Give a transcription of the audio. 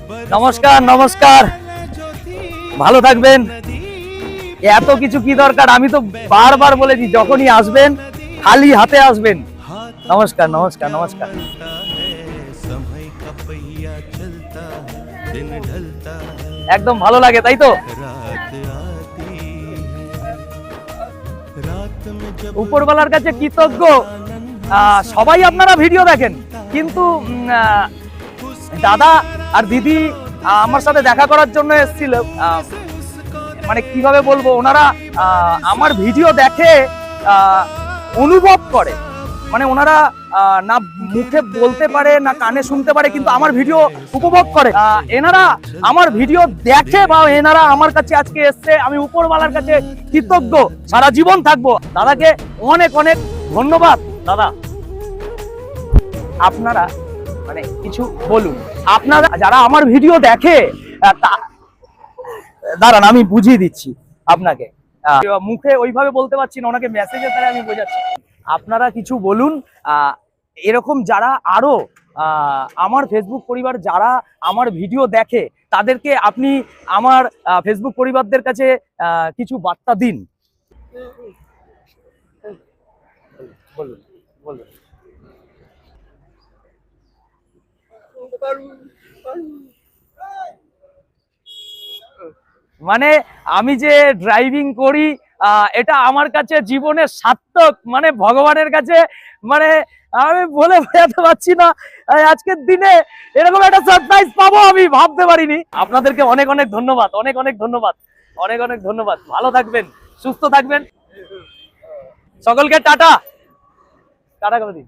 নমস্কার নমস্কার, ভালো থাকবেন। এত কিছু কি দরকার, আমি তো বারবার বলেছি যখনই আসবেন খালি হাতে আসবেন। নমস্কার নমস্কার নমস্কার। একদম ভালো লাগে, তাই তো? উপরওয়ালার কাছে কৃতজ্ঞ। সবাই আপনারা ভিডিও দেখেন, কিন্তু দাদা আর দিদি আমার সাথে দেখা করার জন্য এসেছিল। মানে কিভাবে বলবো, ওনারা আমার ভিডিও দেখে অনুভব করে, মানে ওনারা না মুখে বলতে পারে না কানে শুনতে পারে, কিন্তু আমার ভিডিও উপভোগ করে। এনারা আমার ভিডিও দেখে বা এনারা আমার কাছে আজকে এসছে, আমি উপরওয়ালার কাছে কৃতজ্ঞ, সারা জীবন থাকবো। দাদাকে অনেক অনেক ধন্যবাদ। দাদা আপনারা মানে কিছু বলুন, আপনারা যারা আমার ভিডিও দেখে, দাঁড়ান আমি বুঝিয়ে দিচ্ছি আপনাকে। মুখে ওইভাবে বলতে পারছি না, ওনাকে মেসেজের দ্বারা আমি বোঝাচ্ছি। আপনারা কিছু বলুন, এরকম যারা আরো আমার ফেসবুক পরিবার যারা আমার ভিডিও দেখে, তাদেরকে আপনি আমার ফেসবুক পরিবারদের কাছে কিছু বার্তা দিন। বলুন বলুন। মানে আমি যে ড্রাইভিং করি, এটা আমার কাছে জীবনের সার্থক, মানে ভগবানের কাছে, মানে আমি বলে বোঝাতে পারছি না। আজকের দিনে এরকম একটা সারপ্রাইজ পাবো আমি ভাবতে পারিনি। আপনাদেরকে অনেক অনেক ধন্যবাদ, অনেক অনেক ধন্যবাদ, অনেক অনেক ধন্যবাদ। ভালো থাকবেন, সুস্থ থাকবেন, সকলকে টাটা টাটা করে দিন।